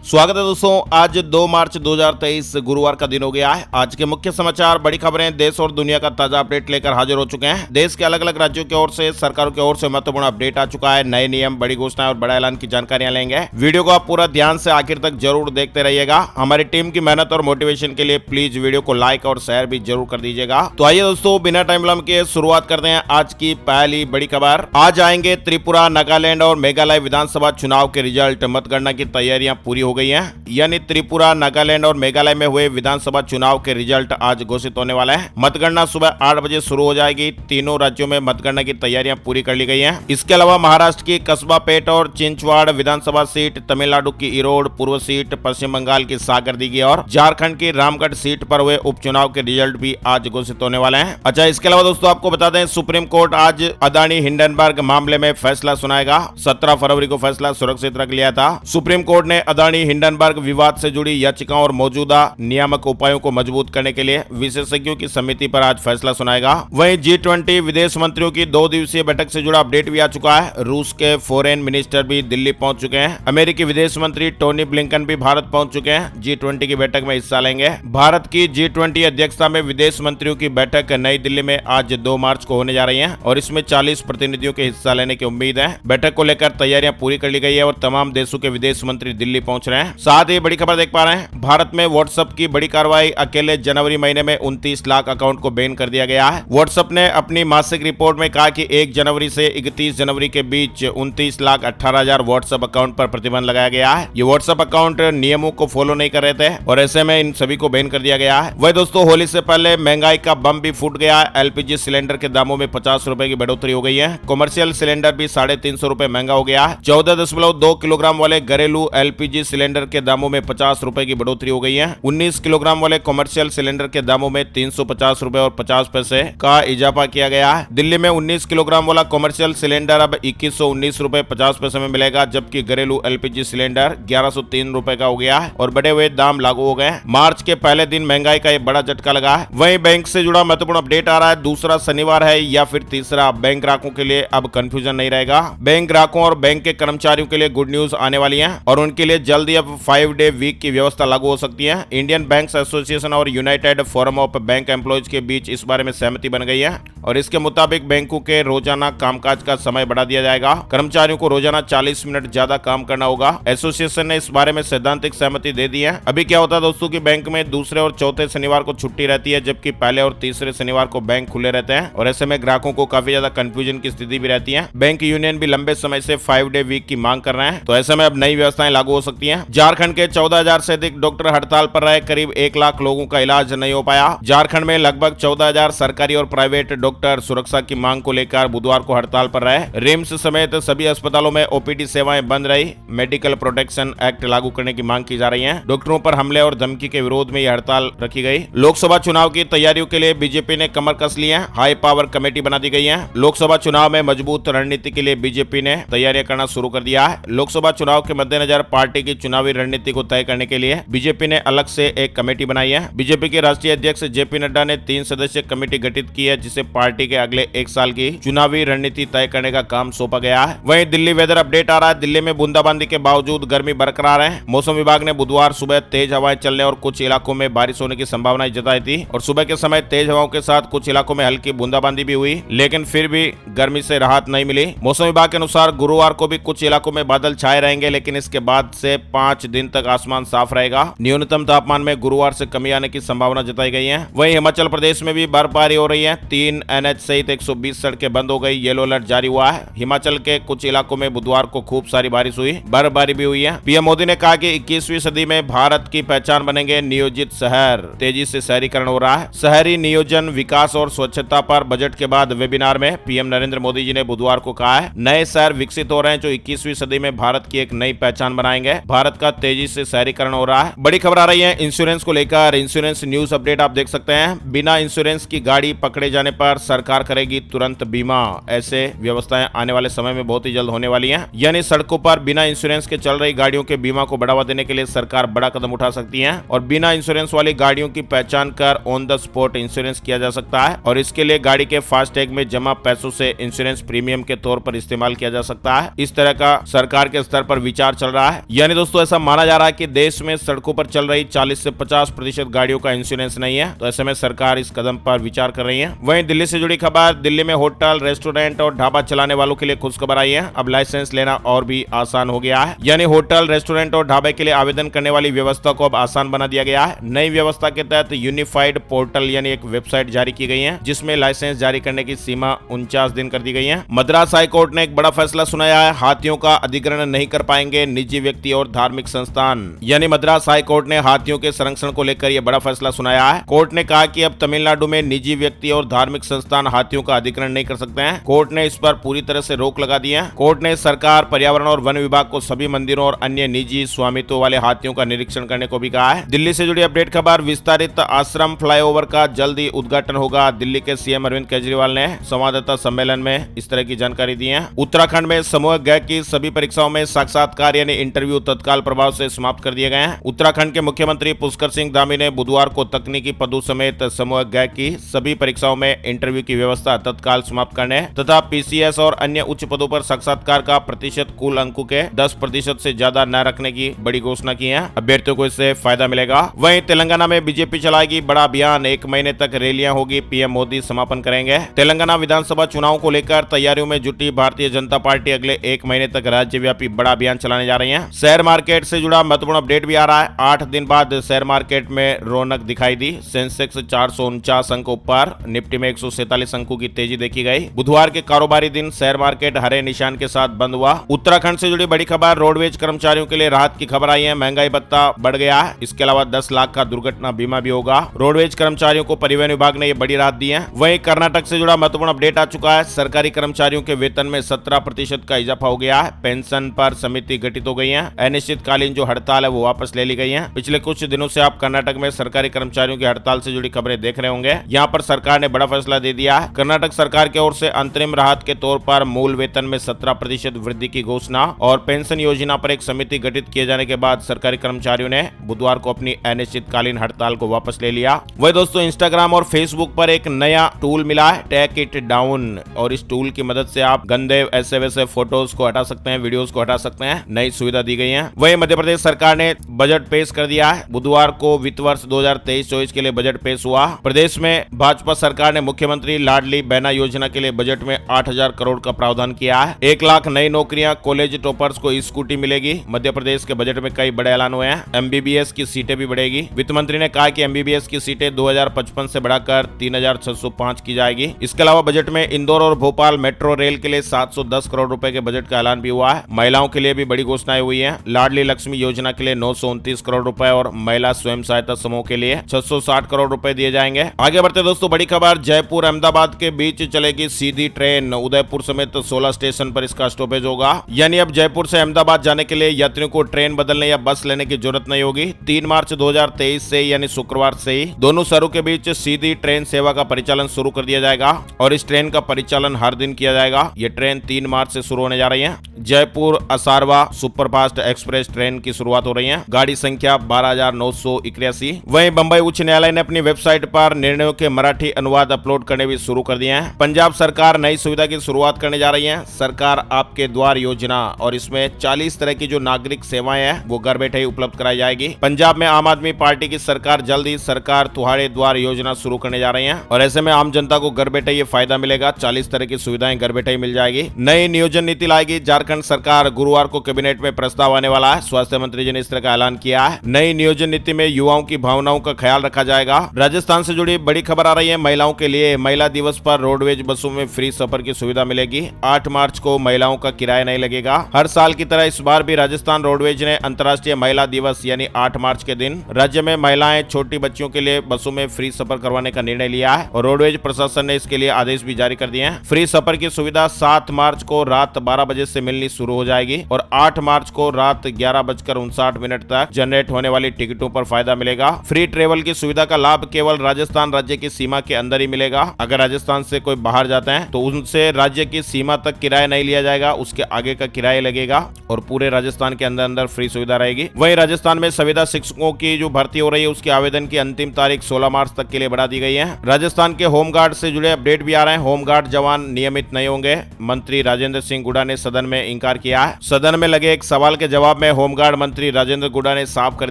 स्वागत है दोस्तों। आज 2 मार्च 2023 गुरुवार का दिन हो गया है। आज के मुख्य समाचार, बड़ी खबरें, देश और दुनिया का ताजा अपडेट लेकर हाजिर हो चुके हैं। देश के अलग अलग राज्यों की ओर से, सरकारों की ओर से महत्वपूर्ण अपडेट आ चुका है। नए नियम, बड़ी घोषणाएं और बड़ा ऐलान की जानकारियां लेंगे। वीडियो को आप पूरा ध्यान से आखिर तक जरूर देखते रहिएगा। हमारी टीम की मेहनत और मोटिवेशन के लिए प्लीज वीडियो को लाइक और शेयर भी जरूर कर दीजिएगा। तो आइए दोस्तों, बिना टाइम विलंब के शुरुआत करते हैं आज की पहली बड़ी खबर। आज आएंगे त्रिपुरा, नागालैंड और मेघालय विधानसभा चुनाव के रिजल्ट। मतगणना की तैयारियां पूरी हो गई हैं। यानी त्रिपुरा, नागालैंड और मेघालय में हुए विधानसभा चुनाव के रिजल्ट आज घोषित होने वाले हैं। मतगणना सुबह 8 बजे शुरू हो जाएगी। तीनों राज्यों में मतगणना की तैयारियां पूरी कर ली गई हैं। इसके अलावा महाराष्ट्र की कस्बापेट और चिंचवाड़ विधानसभा सीट, तमिलनाडु की इरोड पूर्व सीट, पश्चिम बंगाल की सागरदीघी और झारखंड की रामगढ़ सीट पर हुए उपचुनाव के रिजल्ट भी आज घोषित होने वाले हैं। अच्छा, इसके अलावा दोस्तों आपको बता दें, सुप्रीम कोर्ट आज अदानी हिंडनबर्ग मामले में फैसला सुनाएगा। 17 फरवरी को फैसला सुरक्षित रख लिया था। सुप्रीम कोर्ट ने अदानी हिंडनबर्ग विवाद से जुड़ी याचिकाओं और मौजूदा नियामक उपायों को मजबूत करने के लिए विशेषज्ञों की समिति पर आज फैसला सुनाएगा। वहीं G20 विदेश मंत्रियों की 2 दिवसीय बैठक से जुड़ा अपडेट भी आ चुका है। रूस के फॉरेन मिनिस्टर भी दिल्ली पहुंच चुके हैं। अमेरिकी विदेश मंत्री टोनी ब्लिंकन भी भारत पहुंच चुके हैं। G20 की बैठक में हिस्सा लेंगे। भारत की G20 अध्यक्षता में विदेश मंत्रियों की बैठक नई दिल्ली में आज 2 मार्च को होने जा रही है और इसमें 40 प्रतिनिधियों के हिस्सा लेने की उम्मीद है। बैठक को लेकर तैयारियां पूरी कर ली गई है और तमाम देशों के विदेश मंत्री दिल्ली पहुंच रहे हैं। साथ ही बड़ी खबर देख पा रहे हैं, भारत में व्हाट्सएप की बड़ी कार्रवाई। अकेले जनवरी महीने में 29 लाख अकाउंट को बैन कर दिया गया है। व्हाट्सएप ने अपनी मासिक रिपोर्ट में कहा कि 1 जनवरी से 31 जनवरी के बीच 29,18,000 व्हाट्सएप अकाउंट पर प्रतिबंध लगाया गया है। ये व्हाट्सएप अकाउंट नियमों को फॉलो नहीं कर रहे थे और ऐसे में इन सभी को बैन कर दिया गया है। वही दोस्तों, होली से पहले महंगाई का बम भी फूट गया है। एलपीजी सिलेंडर के दामों में 50 रुपए की बढ़ोतरी हो गई है। कमर्शियल सिलेंडर भी 350 रुपए महंगा हो गया है। 14.2 किलोग्राम वाले घरेलू एलपीजी सिलेंडर के दामों में 50 रुपए की बढ़ोतरी हो गई है। 19 किलोग्राम वाले कमर्शियल सिलेंडर के दामों में 350 रुपए और 50 पैसे का इजाफा किया गया है। दिल्ली में 19 किलोग्राम वाला कमर्शियल सिलेंडर अब 2119 रुपए 50 पैसे में मिलेगा, जबकि घरेलू एलपीजी सिलेंडर 1103 रुपए का हो गया है और बढ़े हुए दाम लागू हो गए। मार्च के पहले दिन महंगाई का एक बड़ा झटका लगा है। वहीं बैंक से जुड़ा महत्वपूर्ण अपडेट आ रहा है। दूसरा शनिवार है या फिर तीसरा, बैंक ग्राहकों के लिए अब कंफ्यूजन नहीं रहेगा। बैंक ग्राहकों और बैंक के कर्मचारियों के लिए गुड न्यूज आने वाली है और उनके लिए जल्दी अब 5 डे वीक की व्यवस्था लागू हो सकती है। इंडियन बैंक्स एसोसिएशन और United forum of bank employees के बीच इस बारे में सहमति बन गई है और इसके मुताबिक बैंकों के रोजाना कामकाज का समय बढ़ा दिया जाएगा। कर्मचारियों को रोजाना 40 मिनट ज्यादा काम करना होगा। एसोसिएशन ने इस बारे में सैद्धांतिक सहमति दे दी है। अभी क्या होता है दोस्तों कि बैंक में दूसरे और चौथे शनिवार को छुट्टी रहती है, जबकि पहले और तीसरे शनिवार को बैंक खुले रहते हैं और ऐसे में ग्राहकों को काफी ज्यादा कंफ्यूजन की स्थिति भी रहती है। बैंक यूनियन भी लंबे समय से 5 डे वीक की मांग कर रहे हैं, तो ऐसे में अब नई व्यवस्थाएं लागू हो सकती है। झारखंड के 14,000 से अधिक डॉक्टर हड़ताल पर रहे। करीब 1 लाख लोगों का इलाज नहीं हो पाया। झारखंड में लगभग 14,000 सरकारी और प्राइवेट डॉक्टर सुरक्षा की मांग को लेकर बुधवार को हड़ताल पर रहे। रिम्स समेत सभी अस्पतालों में ओपीडी सेवाएं बंद रही। मेडिकल प्रोटेक्शन एक्ट लागू करने की मांग की जा रही है। डॉक्टरों पर हमले और धमकी के विरोध में यह हड़ताल रखी गई। लोकसभा चुनाव की तैयारियों के लिए बीजेपी ने कमर कस ली है। हाई पावर कमेटी बना दी गई है। लोकसभा चुनाव में मजबूत रणनीति के लिए बीजेपी ने तैयारियां करना शुरू कर दिया है। लोकसभा चुनाव के मद्देनजर पार्टी की चुनावी रणनीति को तय करने के लिए बीजेपी ने अलग से एक कमेटी बनाई है। बीजेपी के राष्ट्रीय अध्यक्ष जेपी नड्डा ने 3 सदस्यीय कमेटी गठित की है, जिसे पार्टी के अगले 1 साल की चुनावी रणनीति तय करने का काम सौंपा गया है। वहीं दिल्ली वेदर अपडेट आ रहा है। दिल्ली में बूंदाबांदी के बावजूद गर्मी बरकरार है। मौसम विभाग ने बुधवार सुबह तेज हवाएं चलने और कुछ इलाकों में बारिश होने की संभावना जताई थी और सुबह के समय तेज हवाओं के साथ कुछ इलाकों में हल्की बूंदाबांदी भी हुई, लेकिन फिर भी गर्मी से राहत नहीं मिली। मौसम विभाग के अनुसार गुरुवार को भी कुछ इलाकों में बादल छाए रहेंगे, लेकिन इसके बाद से 5 दिन तक आसमान साफ रहेगा। न्यूनतम तापमान में गुरुवार से कमी आने की संभावना जताई गई है। वहीं हिमाचल प्रदेश में भी बर्फबारी हो रही है। 3 NH सहित 120 सड़कें बंद हो गई। येलो अलर्ट जारी हुआ है। हिमाचल के कुछ इलाकों में बुधवार को खूब सारी बारिश हुई, बर्फबारी भी हुई है। पीएम मोदी ने कहा कि 21वीं सदी में भारत की पहचान बनेंगे नियोजित शहर। तेजी से शहरीकरण हो रहा है। शहरी नियोजन, विकास और स्वच्छता पर बजट के बाद वेबिनार में पीएम नरेंद्र मोदी जी ने बुधवार को कहा है, नए शहर विकसित हो रहे हैं जो 21वीं सदी में भारत की एक नई पहचान बनाएंगे। भारत का तेजी से शहरीकरण हो रहा है। बड़ी खबर आ रही है इंश्योरेंस को लेकर। इंश्योरेंस न्यूज अपडेट आप देख सकते हैं। बिना इंश्योरेंस की गाड़ी पकड़े जाने पर सरकार करेगी तुरंत बीमा। ऐसे व्यवस्थाएं आने वाले समय में बहुत ही जल्द होने वाली हैं। यानी सड़कों पर बिना इंश्योरेंस के चल रही गाड़ियों के बीमा को बढ़ावा देने के लिए सरकार बड़ा कदम उठा सकती है और बिना इंश्योरेंस वाली गाड़ियों की पहचान कर ऑन द स्पॉट इंश्योरेंस किया जा सकता है और इसके लिए गाड़ी के फास्टैग में जमा पैसों से इंश्योरेंस प्रीमियम के तौर पर इस्तेमाल किया जा सकता है। इस तरह का सरकार के स्तर पर विचार चल रहा है। यानी दोस्तों दोस्तों ऐसा माना जा रहा है कि देश में सड़कों पर चल रही 40 से 50% गाड़ियों का इंश्योरेंस नहीं है, तो ऐसे में सरकार इस कदम पर विचार कर रही है। वहीं दिल्ली से जुड़ी खबर, दिल्ली में होटल, रेस्टोरेंट और ढाबा चलाने वालों के लिए खुशखबर आई है। अब लाइसेंस लेना और भी आसान हो गया है, यानी होटल, रेस्टोरेंट और ढाबे के लिए आवेदन करने वाली व्यवस्था को अब आसान बना दिया गया है। नई व्यवस्था के तहत यूनिफाइड पोर्टल यानी एक वेबसाइट जारी की गई है, जिसमें लाइसेंस जारी करने की सीमा 49 दिन कर दी गई है। मद्रास हाई कोर्ट ने एक बड़ा फैसला सुनाया है, हाथियों का अधिग्रहण नहीं कर पाएंगे निजी व्यक्ति और धार्मिक संस्थान। यानी मद्रास हाई कोर्ट ने हाथियों के संरक्षण को लेकर यह बड़ा फैसला सुनाया है। कोर्ट ने कहा कि अब तमिलनाडु में निजी व्यक्ति और धार्मिक संस्थान हाथियों का अधिग्रहण नहीं कर सकते हैं। कोर्ट ने इस पर पूरी तरह से रोक लगा दी है। कोर्ट ने सरकार, पर्यावरण और वन विभाग को सभी मंदिरों और अन्य निजी स्वामित्व वाले हाथियों का निरीक्षण करने को भी कहा है। दिल्ली से जुड़ी अपडेट खबर, विस्तारित आश्रम फ्लाईओवर का जल्दी उद्घाटन होगा। दिल्ली के सीएम अरविंद केजरीवाल ने संवाददाता सम्मेलन में इस तरह की जानकारी दी है। उत्तराखंड में समूह ग की सभी परीक्षाओं में साक्षात्कार यानी इंटरव्यू तत्काल प्रभाव से समाप्त कर दिए गए हैं। उत्तराखंड के मुख्यमंत्री पुष्कर सिंह धामी ने बुधवार को तकनीकी पदों समेत समूह ग की सभी परीक्षाओं में इंटरव्यू की व्यवस्था तत्काल समाप्त करने तथा पीसीएस और अन्य उच्च पदों पर साक्षात्कार का प्रतिशत कुल अंकों के 10% से ज्यादा न रखने की बड़ी घोषणा की है। अभ्यर्थियों को इससे फायदा मिलेगा। वहीं तेलंगाना में बीजेपी चलाएगी बड़ा अभियान, 1 महीने तक रैलियां होगी, पीएम मोदी समापन करेंगे। तेलंगाना विधानसभा चुनाव को लेकर तैयारियों में जुटी भारतीय जनता पार्टी अगले 1 महीने तक राज्यव्यापी बड़ा अभियान चलाने जा रही है। शेयर मार्केट से जुड़ा महत्वपूर्ण अपडेट भी आ रहा है। 8 दिन बाद शेयर मार्केट में रौनक दिखाई दी। सेंसेक्स 449 अंकों पर, निफ्टी में 147 अंकों की तेजी देखी गई। बुधवार के कारोबारी दिन शेयर मार्केट हरे निशान के साथ बंद हुआ। उत्तराखंड से जुड़ी बड़ी खबर, रोडवेज कर्मचारियों के लिए राहत की खबर आई है। महंगाई भत्ता बढ़ गया है। इसके अलावा 10 लाख का दुर्घटना बीमा भी होगा। रोडवेज कर्मचारियों को परिवहन विभाग ने यह बड़ी राहत दी है। वहीं कर्नाटक से जुड़ा महत्वपूर्ण अपडेट आ चुका है। सरकारी कर्मचारियों के वेतन में 17% का इजाफा हो गया है। पेंशन पर समिति गठित हो गई है। अनिश्चितकालीन जो हड़ताल है वो वापस ले ली गई है। पिछले कुछ दिनों से आप कर्नाटक में सरकारी कर्मचारियों की हड़ताल से जुड़ी खबरें देख रहे होंगे। यहाँ पर सरकार ने बड़ा फैसला दे दिया है। कर्नाटक सरकार की ओर से अंतरिम राहत के तौर पर मूल वेतन में 17% वृद्धि की घोषणा और पेंशन योजना पर एक समिति गठित किए जाने के बाद सरकारी कर्मचारियों ने बुधवार को अपनी अनिश्चितकालीन हड़ताल को वापस ले लिया। वही दोस्तों, इंस्टाग्राम और फेसबुक पर एक नया टूल मिला है, टेक इट डाउन, और इस टूल की मदद से आप गंदे ऐसे वैसे फोटोज को हटा सकते हैं, वीडियोस को हटा सकते हैं। नई सुविधा दी गई है। वही मध्य प्रदेश सरकार ने बजट पेश कर दिया है। बुधवार को वित्त वर्ष 2023-24 के लिए बजट पेश हुआ। प्रदेश में भाजपा सरकार ने मुख्यमंत्री लाडली बहना योजना के लिए बजट में 8,000 करोड़ का प्रावधान किया है। 1 लाख नई नौकरियां, कॉलेज टॉपर्स को स्कूटी मिलेगी। मध्य प्रदेश के बजट में कई बड़े ऐलान हुए हैं। एमबीबीएस की सीटें भी बढ़ेगी। वित्त मंत्री ने कहा कि एमबीबीएस की सीटें 2055 से बढ़ाकर 3,605 की जाएगी। इसके अलावा बजट में इंदौर और भोपाल मेट्रो रेल के लिए 710 करोड़ रुपए के बजट का ऐलान भी हुआ है। महिलाओं के लिए भी बड़ी घोषणाएं हुई है। लाडली लक्ष्मी योजना के लिए 929 करोड़ रुपए और महिला स्वयं सहायता समूह के लिए 660 करोड़ रुपए दिए जाएंगे। आगे बढ़ते दोस्तों, बड़ी खबर, जयपुर अहमदाबाद के बीच चलेगी सीधी ट्रेन। उदयपुर समेत 16 स्टेशन पर इसका स्टॉपेज होगा। यानी अब जयपुर से अहमदाबाद जाने के लिए यात्रियों को ट्रेन बदलने या बस लेने की जरूरत नहीं होगी। 3 मार्च 2023 से यानी शुक्रवार से ही दोनों शहरों के बीच सीधी ट्रेन सेवा का परिचालन शुरू कर दिया जाएगा और इस ट्रेन का परिचालन हर दिन किया जाएगा। ये ट्रेन 3 मार्च से शुरू होने जा रही है। Jaipur Asarwa superfast express train की शुरुआत हो रही है। गाड़ी संख्या 12,981। वहीं बंबई उच्च न्यायालय ने अपनी वेबसाइट पर निर्णयों के मराठी अनुवाद अपलोड करने भी शुरू कर दिए हैं। पंजाब सरकार नई सुविधा की शुरुआत करने जा रही है, सरकार आपके द्वार योजना, और इसमें 40 तरह की जो नागरिक सेवाएं हैं वो घर बैठे ही उपलब्ध कराई जाएगी। पंजाब में आम आदमी पार्टी की सरकार जल्द ही सरकार तुम्हारे द्वार योजना शुरू करने जा रही है और ऐसे में आम जनता को घर बैठे ये फायदा मिलेगा। 40 तरह की सुविधाएं घर बैठे ही मिल जाएगी। नई नियोजन नीति लाएगी झारखंड सरकार। गुरुवार को कैबिनेट में प्रस्ताव आने वाला है। स्वास्थ्य मंत्री जी ने इस तरह का ऐलान किया है। नई नियोजन नीति में युवाओं की भावनाओं का ख्याल रखा जाएगा। राजस्थान से जुड़ी बड़ी खबर आ रही है। महिलाओं के लिए महिला दिवस पर रोडवेज बसों में फ्री सफर की सुविधा मिलेगी। 8 मार्च को महिलाओं का किराया नहीं लगेगा। हर साल की तरह इस बार भी राजस्थान रोडवेज ने अंतर्राष्ट्रीय महिला दिवस यानी 8 मार्च के दिन राज्य में महिलाएं, छोटी बच्चियों के लिए बसों में फ्री सफर करवाने का निर्णय लिया है और रोडवेज प्रशासन ने इसके लिए आदेश भी जारी कर दिए हैं। फ्री सफर की सुविधा 7 मार्च को रात 12 बजे से मिलनी शुरू हो जाएगी और 8 मार्च को रात 11:59 तक जनरेट होने वाली टिकटों पर फायदा मिलेगा। फ्री ट्रेवल की सुविधा का लाभ केवल राजस्थान राज्य की सीमा के अंदर ही मिलेगा। अगर राजस्थान से कोई बाहर जाते हैं तो उनसे राज्य की सीमा तक किराया नहीं लिया जाएगा, उसके आगे का किराया लगेगा और पूरे राजस्थान के अंदर फ्री सुविधा रहेगी। वहीं राजस्थान में संविदा शिक्षकों की जो भर्ती हो रही है उसके आवेदन की अंतिम तारीख 16 मार्च तक के लिए बढ़ा दी गई है। राजस्थान के होमगार्ड से जुड़े अपडेट भी आ रहे हैं। होमगार्ड जवान नियमित नहीं होंगे, मंत्री राजेंद्र सिंह गुड़ा ने सदन में इंकार किया है। सदन में लगे एक सवाल के जवाब में होमगार्ड मंत्री राजेंद्र गुडा ने साफ कर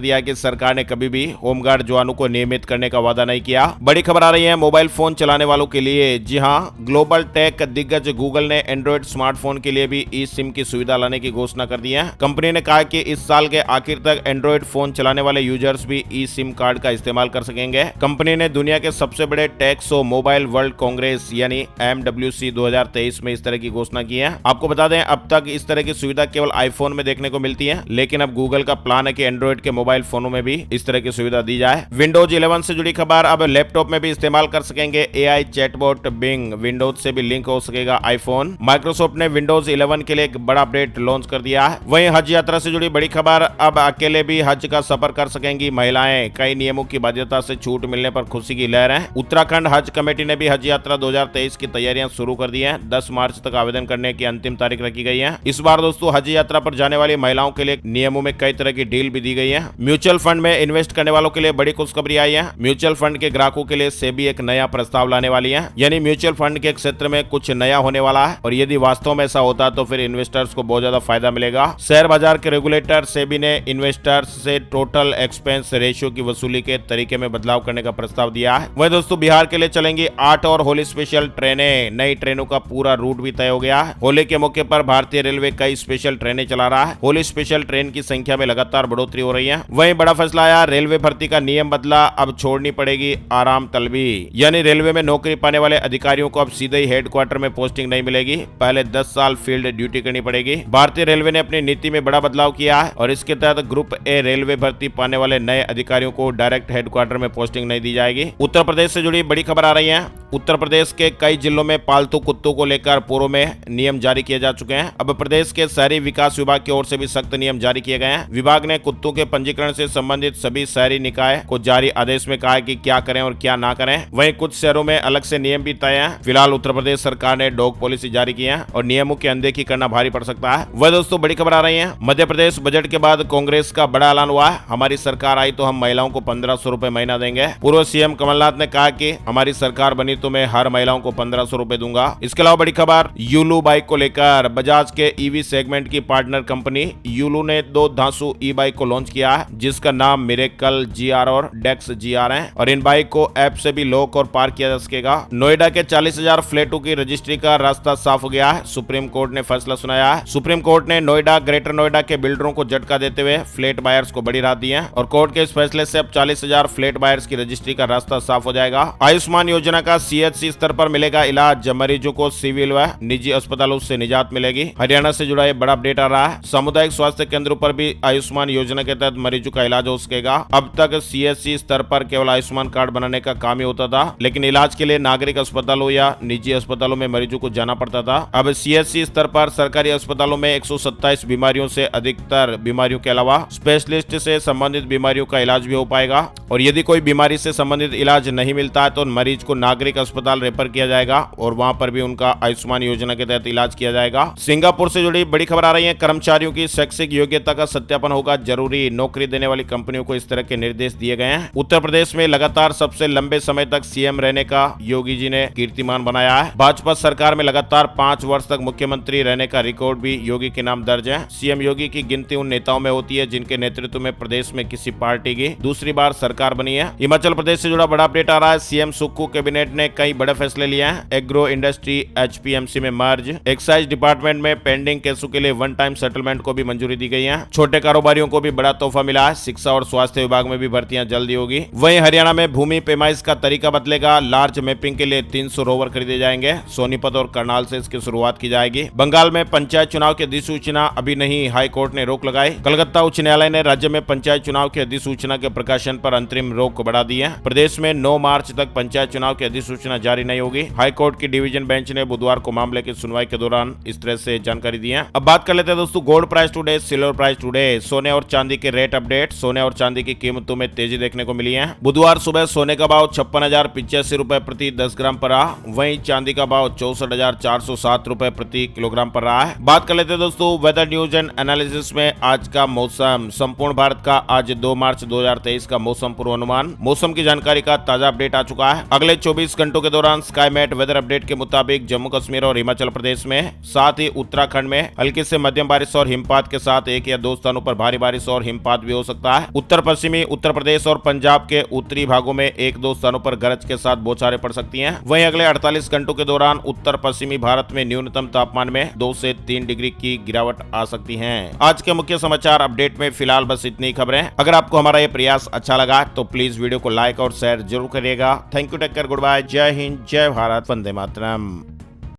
दिया कि सरकार ने कभी भी होमगार्ड जवानों को नियमित करने का वादा नहीं किया। बड़ी खबर आ रही है मोबाइल फोन चलाने वालों के लिए। जी हां, ग्लोबल टेक दिग्गज गूगल ने एंड्रॉइड स्मार्टफोन के लिए भी ई सिम की सुविधा लाने की घोषणा कर दी है। कंपनी ने कहा कि इस साल के आखिर तक एंड्रॉइड फोन चलाने वाले यूजर्स भी ई सिम कार्ड का इस्तेमाल कर सकेंगे। कंपनी ने दुनिया के सबसे बड़े tech show mobile world congress यानी MWC 2023 में इस तरह की घोषणा की है। आपको बता दें, अब तक इस तरह की सुविधा केवल आईफोन में देखने को मिलती है, लेकिन अब गूगल का प्लान है कि एंड्रॉइड के मोबाइल फोनों में भी इस तरह की सुविधा दी जाए। विंडोज 11 से जुड़ी खबर, अब लैपटॉप में भी इस्तेमाल कर सकेंगे AI चैटबॉट बिंग। विंडोज से भी लिंक हो सकेगा आईफोन। माइक्रोसॉफ्ट ने विंडोज 11 के लिए एक बड़ा अपडेट लॉन्च कर दिया है। वहीं हज यात्रा से जुड़ी बड़ी खबर, अब अकेले भी हज का सफर कर सकेंगी महिलाएं। कई नियमों की बाध्यता से छूट मिलने पर खुशी की लहर है। उत्तराखंड हज कमेटी ने भी हज यात्रा 2023 की तैयारियां शुरू कर दी है। 10 मार्च तक आवेदन करने की अंतिम तारीख रखी गई है। इस बार दोस्तों हज यात्रा पर जाने वाली महिलाओं के लिए नियमों में कई तरह की डील भी दी गई है। म्यूचुअल फंड में इन्वेस्ट करने वालों के लिए बड़ी खुशखबरी आई है। म्यूचुअल फंड के ग्राहकों के लिए सेबी एक नया प्रस्ताव लाने वाली है, यानी म्यूचुअल फंड के क्षेत्र में कुछ नया होने वाला है। और यदि वास्तव में ऐसा होता तो फिर इन्वेस्टर्स को बहुत ज्यादा फायदा मिलेगा। शेयर बाजार के रेगुलेटर सेबी ने इन्वेस्टर्स से टोटल एक्सपेंस रेशियो की वसूली के तरीके में बदलाव करने का प्रस्ताव दिया है। वहीं दोस्तों बिहार के लिए चलेंगी 8 और होली स्पेशल ट्रेनें। नई ट्रेनों का पूरा रूट भी तय हो गया है। होली के मौके पर भारतीय रेलवे कई स्पेशल ट्रेनें चला रहा है। होली स्पेशल ट्रेन की संख्या में लगातार बढ़ोतरी हो रही है। वहीं बड़ा फैसला आया, रेलवे भर्ती का नियम बदला, अब छोड़नी पड़ेगी आराम तलबी। यानी रेलवे में नौकरी पाने वाले अधिकारियों को अब सीधे ही हेडक्वार्टर में पोस्टिंग नहीं मिलेगी, पहले 10 साल फील्ड ड्यूटी करनी पड़ेगी। भारतीय रेलवे ने अपनी नीति में बड़ा बदलाव किया है और इसके तहत ग्रुप ए रेलवे भर्ती पाने वाले नए अधिकारियों को डायरेक्ट हेडक्वार्टर में पोस्टिंग नहीं दी जाएगी। उत्तर प्रदेश से जुड़ी बड़ी खबर आ रही है। उत्तर प्रदेश के कई जिलों में पालतू कुत्तों को लेकर पूर्व में नियम जारी किए जा चुके हैं। अब प्रदेश के शहरी विकास विभाग की ओर से भी सख्त नियम जारी किए गए हैं। विभाग ने कुत्तों के पंजीकरण से संबंधित सभी शहरी निकाय को जारी आदेश में कहा है कि क्या करें और क्या ना करें। वहीं कुछ शहरों में अलग से नियम भी तय हैं। फिलहाल उत्तर प्रदेश सरकार ने डॉग पॉलिसी जारी की है और नियमों की अनदेखी करना भारी पड़ सकता है। वह दोस्तों बड़ी खबर आ रही है, मध्य प्रदेश बजट के बाद कांग्रेस का बड़ा ऐलान हुआ है। हमारी सरकार आई तो हम महिलाओं को 1500 रुपए महीना देंगे। पूर्व सीएम कमलनाथ ने कहा कि हमारी सरकार बनी तो मैं हर महिलाओं को 1500 रुपए दूंगा। इसके अलावा बड़ी खबर यूलू बाइक को लेकर, बजाज के ईवी सेगमेंट की पार्टनर कंपनी यूलू ने 2 धांसू ई बाइक को लॉन्च किया है, जिसका नाम मिरेकल GR और डेक्स GR है और इन बाइक को ऐप से भी लॉक और पार्क किया जा सकेगा। नोएडा के 40,000 फ्लैटों की रजिस्ट्री का रास्ता साफ हो गया है। सुप्रीम कोर्ट ने फैसला सुनाया है। सुप्रीम कोर्ट ने नोएडा, ग्रेटर नोएडा के बिल्डरों को झटका देते हुए फ्लैट बायर्स को बड़ी राहत दी है और कोर्ट के इस फैसले से अब 40,000 फ्लैट बायर्स की रजिस्ट्री का रास्ता साफ हो जाएगा। आयुष्मान योजना का CHC स्तर पर मिलेगा इलाज, मरीजों को सिविल व निजी अस्पतालों से निजात मिलेगी। हरियाणा से जुड़ा एक बड़ा अपडेट आ रहा है। सामुदायिक स्वास्थ्य केंद्रों पर भी आयुष्मान योजना के तहत मरीजों का इलाज हो सकेगा। अब तक CHC स्तर पर केवल आयुष्मान कार्ड बनाने का काम ही होता था, लेकिन इलाज के लिए नागरिक अस्पतालों या निजी अस्पतालों में मरीजों को जाना पड़ता था। अब CHC स्तर पर सरकारी अस्पतालों में 127 बीमारियों से अधिकतर बीमारियों के अलावा स्पेशलिस्ट से संबंधित बीमारियों का इलाज भी हो पाएगा और यदि कोई बीमारी से संबंधित इलाज नहीं मिलता है तो मरीज को नागरिक अस्पताल रेफर किया जाएगा और वहां पर भी उनका आयुष्मान योजना के तहत इलाज किया जाएगा। सिंगापुर से जुड़ी बड़ी खबर आ रही है, कर्मचारियों की शैक्षिक योग्यता का सत्यापन होगा जरूरी। नौकरी देने वाली कंपनियों को इस तरह के निर्देश दिए गए हैं। उत्तर प्रदेश में लगातार सबसे लंबे समय तक CM रहने का योगी जी ने कीर्तिमान बनाया है। भाजपा सरकार में लगातार 5 वर्ष तक मुख्यमंत्री रहने का रिकॉर्ड भी योगी के नाम दर्ज है। CM योगी की गिनती उन नेताओं में होती है जिनके नेतृत्व में प्रदेश में किसी पार्टी की दूसरी बार सरकार बनी है। हिमाचल प्रदेश से जुड़ा बड़ा अपडेट आ रहा है। CM सुक्खू कैबिनेट ने कई बड़े फैसले लिए हैं। एग्रो इंडस्ट्री HPMC में मर्ज, एक्साइज डिपार्टमेंट में पेंडिंग केसों के लिए वन टाइम सेटलमेंट को भी मंजूरी दी गई है। छोटे कारोबारियों को भी बड़ा तोहफा मिला है। शिक्षा और स्वास्थ्य विभाग में भी भर्तियां जल्दी होगी। वहीं हरियाणा में भूमि पैमाइश का तरीका बदलेगा। लार्ज मैपिंग के लिए 300 रोवर खरीदे जाएंगे। सोनीपत और करनाल से इसकी शुरुआत की जाएगी। बंगाल में पंचायत चुनाव की अधिसूचना अभी नहीं, हाई कोर्ट ने रोक लगाई। कलकत्ता उच्च न्यायालय ने राज्य में पंचायत चुनाव की अधिसूचना के प्रकाशन पर अंतरिम रोक बढ़ा दी है। प्रदेश में 9 मार्च तक पंचायत चुनाव की अधिसूचना जारी नहीं होगी। हाई कोर्ट की डिवीजन बेंच ने बुधवार को मामले की सुनवाई के दौरान इस तरह से जानकारी दी है। अब बात कर लेते हैं दोस्तों gold price today, silver price today, सोने और चांदी के रेट अपडेट। सोने और चांदी की कीमतों में तेजी देखने को मिली है। बुधवार सुबह सोने का भाव 56,085 रुपए प्रति 10 ग्राम पर रहा। वहीं चांदी का भाव 64,407 रुपए प्रति किलोग्राम पर रहा है। बात कर लेते हैं दोस्तों वेदर न्यूज एंड एनालिसिस में आज का मौसम। संपूर्ण भारत का आज 2 मार्च 2023 का मौसम पूर्वानुमान, मौसम की जानकारी का ताजा अपडेट आ चुका है। अगले 24 घंटों के दौरान स्काईमेट वेदर अपडेट के मुताबिक जम्मू कश्मीर और हिमाचल प्रदेश में, साथ ही उत्तराखंड में हल्की से मध्यम बारिश और हिमपात के साथ एक या दो स्थानों पर भारी बारिश और हिमपात भी हो सकता है। उत्तर पश्चिमी उत्तर प्रदेश और पंजाब के उत्तरी भागों में एक दो स्थानों पर गरज के साथ बौछारें पड़ सकती हैं। वहीं अगले 48 घंटों के दौरान उत्तर पश्चिमी भारत में न्यूनतम तापमान में 2 से 3 डिग्री की गिरावट आ सकती है। आज के मुख्य समाचार अपडेट में फिलहाल बस इतनी खबरें। अगर आपको हमारा ये प्रयास अच्छा लगा तो प्लीज वीडियो को लाइक और शेयर जरूर करिएगा। Thank you, take care, good bye, Jai Hind, जय भारत, वंदे मातरम।